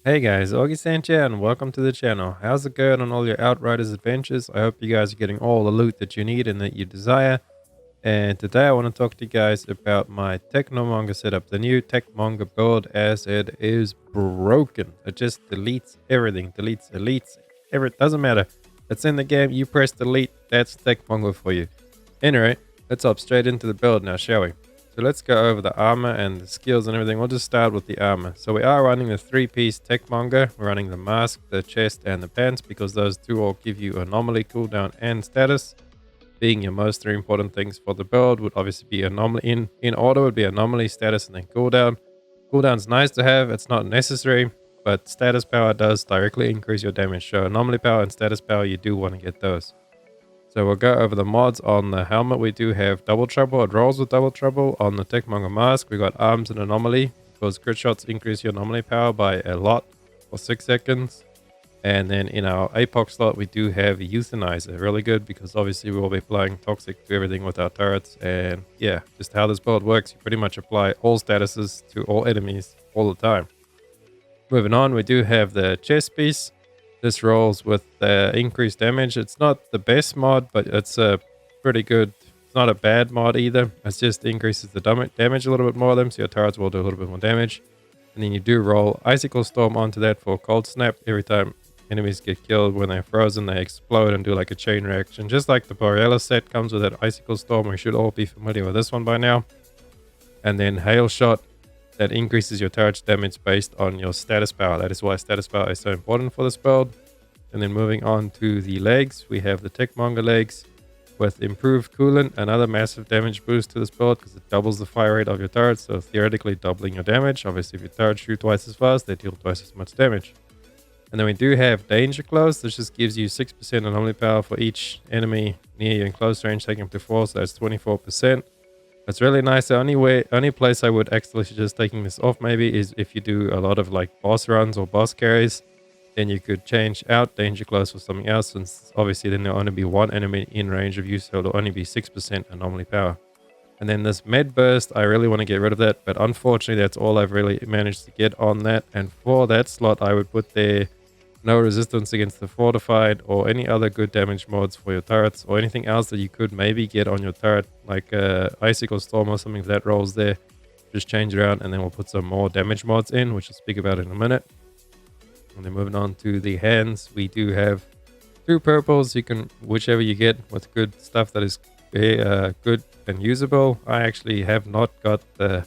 Hey guys, Augie here and welcome to the channel. How's it going on all your Outriders adventures? I hope you guys are getting all the loot that you need and that you desire. And today I want to talk to you guys about my Techmonger setup, the new Techmonger build, as it is broken. It just deletes everything, deletes elites, it doesn't matter. It's in the game, you press delete, that's Techmonger for you. Anyway, let's hop straight into the build now, shall we? So let's go over the armor and the skills and everything. We'll just start with the armor. So we are running the 3-piece Techmonger. We're running the mask, the chest, and the pants because those two all give you anomaly, cooldown, and status. Being your most three important things for the build would obviously be anomaly. In order would be anomaly, status, and then cooldown. Cooldown's nice to have. It's not necessary, but status power does directly increase your damage. So anomaly power and status power, you do want to get those. So we'll go over the mods. On the helmet, we do have double trouble. It rolls with double trouble. On the Techmonger mask, we got arms and anomaly because crit shots increase your anomaly power by a lot for 6 seconds. And then in our APOC slot, we do have Euthanizer. Really good because obviously we will be applying toxic to everything with our turrets. And yeah, just how this build works, you pretty much apply all statuses to all enemies all the time. Moving on, we do have the chest piece. This rolls with increased damage. It's not the best mod, but it's a pretty good. It's not a bad mod either. It just increases the damage a little bit more of them, so your turrets will do a little bit more damage. And then you do roll Icicle Storm onto that for Cold Snap. Every time enemies get killed when they're frozen, they explode and do like a chain reaction. Just like the Borealis set comes with that Icicle Storm. We should all be familiar with this one by now. And then Hail Shot. That increases your turret's damage based on your status power. That is why status power is so important for this build. And then moving on to the legs, we have the Techmonger legs with improved coolant, another massive damage boost to this build because it doubles the fire rate of your turret, so theoretically doubling your damage. Obviously, if your turrets shoot twice as fast, they deal twice as much damage. And then we do have Danger Close. This just gives you 6% anomaly power for each enemy near you in close range, taking up to 4, so that's 24%. It's really nice. The only place I would actually suggest taking this off maybe is if you do a lot of like boss runs or boss carries. Then you could change out Danger Close for something else, since obviously then there'll only be one enemy in range of you, so it'll only be 6% anomaly power. And then this Med Burst, I really want to get rid of that, but unfortunately that's all I've really managed to get on that. And for that slot, I would put there no resistance against the fortified or any other good damage mods for your turrets, or anything else that you could maybe get on your turret, like Icicle Storm or something that rolls there. Just change it around, and then we'll put some more damage mods in, which I'll speak about in a minute. And then moving on to the hands, we do have 2 purples. You can, whichever you get with good stuff that is good and usable. I actually have not got the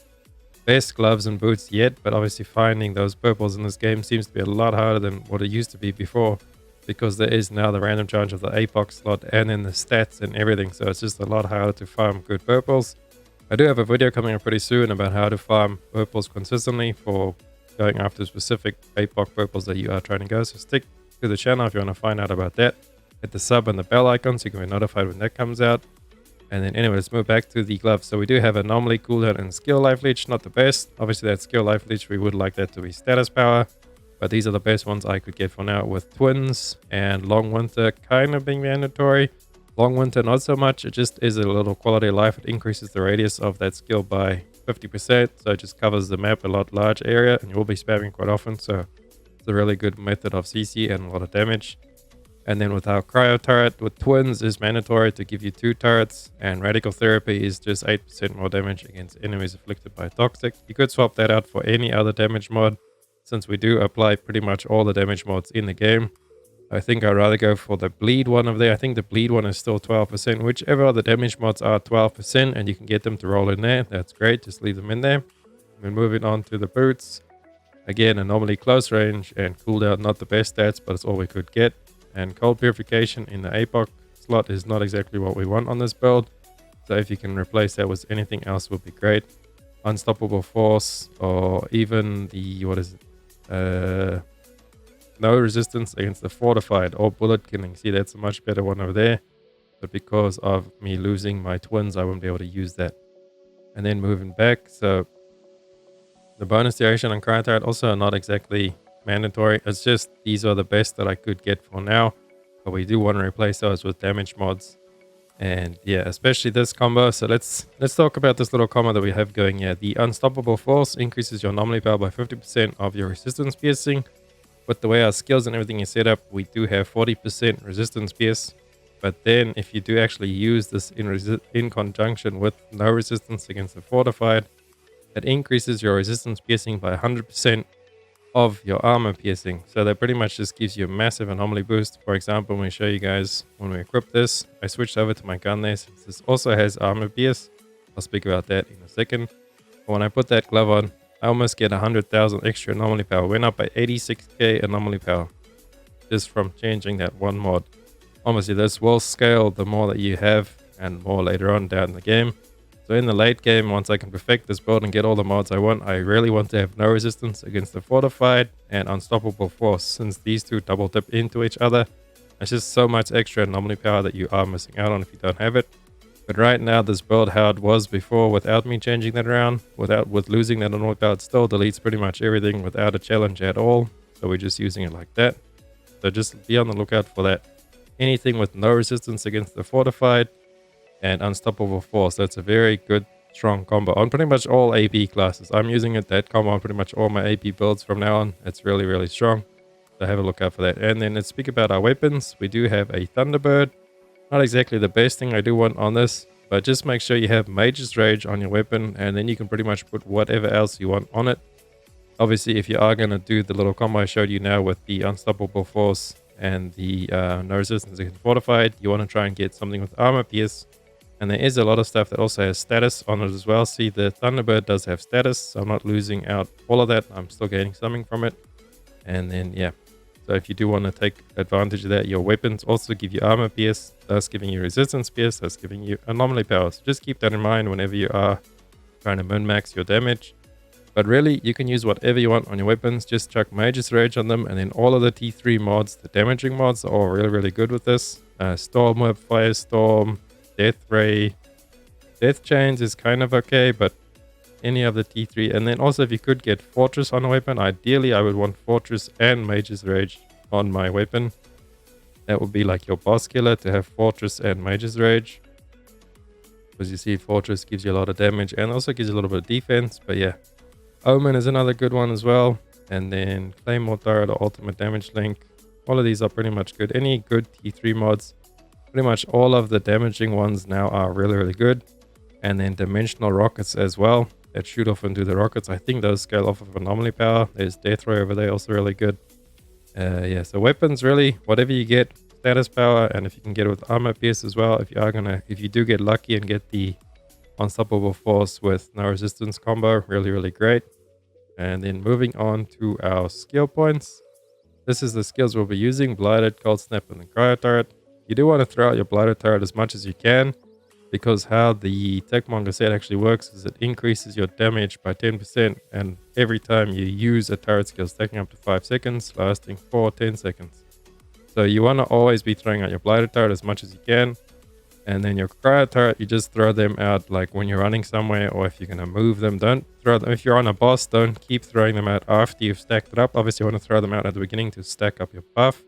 best gloves and boots yet, but obviously finding those purples in this game seems to be a lot harder than what it used to be before, because there is now the random challenge of the APOC slot and then the stats and everything, so it's just a lot harder to farm good purples. I do have a video coming up pretty soon about how to farm purples consistently for going after specific APOC purples that you are trying to go, so stick to the channel if you want to find out about that. Hit the sub and the bell icon so you can be notified when that comes out. And then anyway, let's move back to the gloves. So we do have anomaly, cooldown, and skill life leech. Not the best. Obviously that skill life leech, we would like that to be status power, but these are the best ones I could get for now, with twins and long winter kind of being mandatory. Long winter not so much. It just is a little quality of life. It increases the radius of that skill by 50%, so it just covers the map a lot large area, and you will be spamming quite often, so it's a really good method of CC and a lot of damage. And then with our cryo turret with twins is mandatory to give you 2 turrets, and radical therapy is just 8% more damage against enemies afflicted by toxic. You could swap that out for any other damage mod, since we do apply pretty much all the damage mods in the game. I think I'd rather go for the bleed one over there. I think the bleed one is still 12%. Whichever other damage mods are 12% and you can get them to roll in there, that's great. Just leave them in there. And then moving on to the boots. Again, anomaly close range and cooldown, not the best stats, but it's all we could get. And cold purification in the APOC slot is not exactly what we want on this build. So if you can replace that with anything else would be great. Unstoppable force, or even the, what is it? No resistance against the fortified or bullet killing. See, that's a much better one over there. But because of me losing my twins, I won't be able to use that. And then moving back, so the bonus duration on cryo turret also not exactly mandatory. It's just these are the best that I could get for now, but we do want to replace those with damage mods. And yeah, especially this combo. So let's talk about this little combo that we have going here. The unstoppable force increases your anomaly power by 50% of your resistance piercing. with the way our skills and everything is set up, we do have 40% resistance pierce. But then if you do actually use this in conjunction with no resistance against the fortified, it increases your resistance piercing by 100% of your armor piercing. So that pretty much just gives you a massive anomaly boost. For example, when we show you guys when we equip this, I switched over to my gun there since this also has armor pierce. I'll speak about that in a second. But when I put that glove on, I almost get 100,000 extra anomaly power. Went up by 86k anomaly power just from changing that one mod. Obviously this will scale the more that you have and more later on down the game. So in the late game, once I can perfect this build and get all the mods I want, I really want to have no resistance against the fortified and unstoppable force, since these two double dip into each other. It's just so much extra anomaly power that you are missing out on if you don't have it. But right now, this build how it was before without me changing that around, with losing that anomaly power, it still deletes pretty much everything without a challenge at all. So we're just using it like that. So just be on the lookout for that. Anything with no resistance against the fortified and unstoppable force. That's a very good strong combo on pretty much all AP classes. I'm using that combo on pretty much all my AP builds from now on. It's really, really strong. So have a look out for that. And then let's speak about our weapons. We do have a Thunderbird. Not exactly the best thing I do want on this, but just make sure you have Mage's Rage on your weapon, and then you can pretty much put whatever else you want on it. Obviously, if you are going to do the little combo I showed you now with the unstoppable force and the no resistance against fortified, you want to try and get something with armor pierce. And there is a lot of stuff that also has status on it as well. See, the Thunderbird does have status, so I'm not losing out all of that. I'm still gaining something from it. And then, yeah. So if you do want to take advantage of that, your weapons also give you armor pierce, thus giving you resistance pierce, thus giving you anomaly power. So just keep that in mind whenever you are trying to min-max your damage. But really, you can use whatever you want on your weapons. Just chuck Mage's Rage on them, and then all of the T3 mods, the damaging mods, are all really, really good with this. Storm Whip, Firestorm, Death Ray, Death Chains is kind of okay, but any of the T3. And then also if you could get Fortress on a weapon, ideally I would want Fortress and Mage's Rage on my weapon. That would be like your boss killer, to have Fortress and Mage's Rage. Because you see, Fortress gives you a lot of damage and also gives you a little bit of defense. But yeah, Omen is another good one as well. And then Claymore Turret or Ultimate Damage Link. All of these are pretty much good. Any good T3 mods. Pretty much all of the damaging ones now are really, really good. And then dimensional rockets as well that shoot off into the rockets. I think those scale off of anomaly power. There's Death Ray over there, also really good. Yeah, so weapons, really, whatever you get, status power, and if you can get it with armor pierce as well. If you do get lucky and get the unstoppable force with no resistance combo, really, really great. And then moving on to our skill points. This is the skills we'll be using: Blighted, Cold Snap, and the Cryo Turret. You do want to throw out your Blighted Turret as much as you can, because how the Techmonger set actually works is it increases your damage by 10%, and every time you use a turret skill, it's taking up to 5 seconds, lasting for 10 seconds. So you want to always be throwing out your Blighted Turret as much as you can. And then your Cryo Turret, you just throw them out like when you're running somewhere, or if you're going to move them. Don't throw them if you're on a boss. Don't keep throwing them out after you've stacked it up. Obviously you want to throw them out at the beginning to stack up your buff,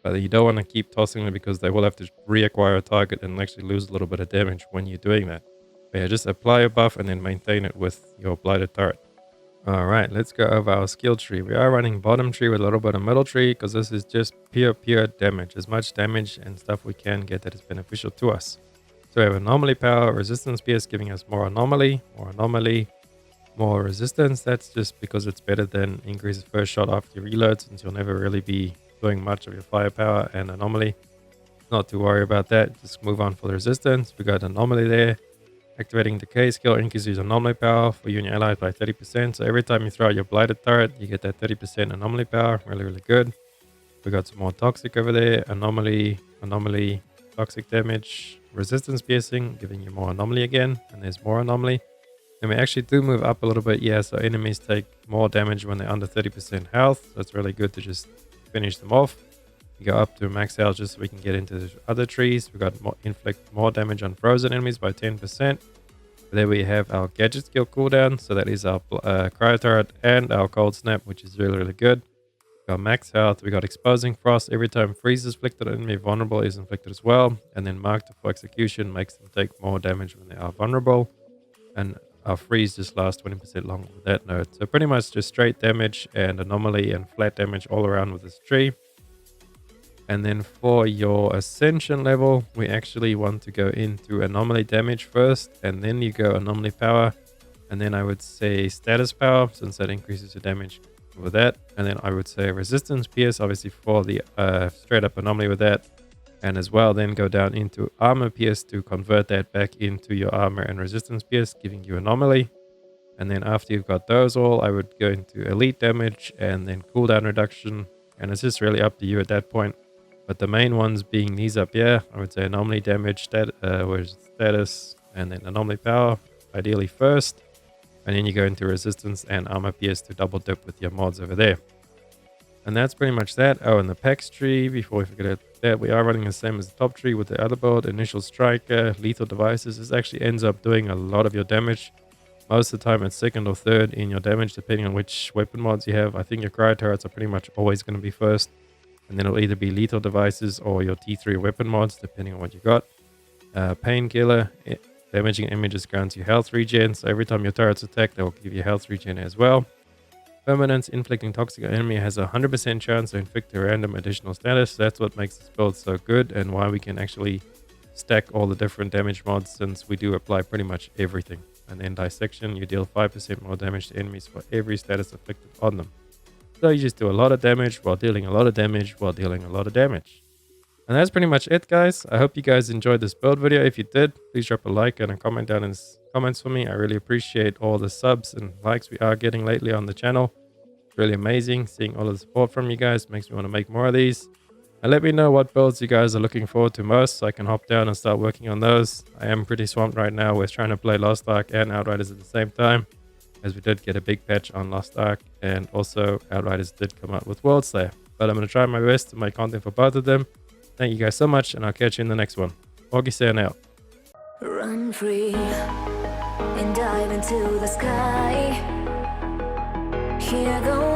but you don't want to keep tossing them because they will have to reacquire a target and actually lose a little bit of damage when you're doing that. But yeah, just apply a buff and then maintain it with your Blighted Turret. Alright, let's go over our skill tree. We are running bottom tree with a little bit of middle tree because this is just pure damage. As much damage and stuff we can get that is beneficial to us. So we have anomaly power, resistance pierce giving us more anomaly, more resistance. That's just because it's better than increases first shot after you reload, since you'll never really be doing much of your firepower and anomaly. Not to worry about that, just move on for the resistance. We got anomaly there. Activating decay skill increases anomaly power for you and your allies by 30%. So every time you throw out your Blighted Turret, you get that 30% anomaly power. Really, really good. We got some more toxic over there. Anomaly, toxic damage, resistance piercing, giving you more anomaly again. And there's more anomaly. And we actually do move up a little bit. Yeah, so enemies take more damage when they're under 30% health. So it's really good to just finish them off. We go up to max health just so we can get into the other trees. We got inflict more damage on frozen enemies by 10%. There we have our gadget skill cooldown. So that is our Cryo Turret and our Cold Snap, which is really, really good. We got max health. We got exposing frost. Every time freeze is inflicted, an enemy vulnerable is inflicted as well. And then marked for execution makes them take more damage when they are vulnerable. And our freeze just lasts 20% longer with that node. So pretty much just straight damage and anomaly and flat damage all around with this tree. And then for your ascension level, we actually want to go into anomaly damage first, and then you go anomaly power, and then I would say status power, since that increases your damage with that. And then I would say resistance PS, obviously for the straight up anomaly with that. And as well, then go down into armor PS to convert that back into your armor and resistance PS, giving you anomaly. And then after you've got those all, I would go into elite damage and then cooldown reduction. And it's just really up to you at that point. But the main ones being these up here, I would say anomaly damage, status, and then anomaly power, ideally first. And then you go into resistance and armor PS to double dip with your mods over there. And that's pretty much that. Oh, and the Pax Tree, before we forget that, we are running the same as the top tree with the other build. Initial striker, lethal devices. This actually ends up doing a lot of your damage. Most of the time it's second or third in your damage, depending on which weapon mods you have. I think your cryo turrets are pretty much always going to be first. And then it'll either be lethal devices or your T3 weapon mods, depending on what you got. Painkiller, damaging images grants you health regen. So every time your turrets attack, they will give you health regen as well. Permanence, inflicting toxic enemy has a 100% chance to inflict a random additional status. That's what makes this build so good and why we can actually stack all the different damage mods, since we do apply pretty much everything. And then dissection, you deal 5% more damage to enemies for every status afflicted on them. So you just do a lot of damage while dealing a lot of damage while dealing a lot of damage. And that's pretty much it, guys. I hope you guys enjoyed this build video. If you did, please drop a like and a comment down in the comments for me. I really appreciate all the subs and likes we are getting lately on the channel. It's really amazing seeing all the support from you guys. Makes me want to make more of these. And let me know what builds you guys are looking forward to most, so I can hop down and start working on those. I am pretty swamped right now with trying to play Lost Ark and Outriders at the same time, as we did get a big patch on Lost Ark, and also Outriders did come out with Worldslayer. But I'm going to try my best to make content for both of them. Thank you guys so much, and I'll catch you in the next one. Augie out. Run free and dive into the sky. Hear the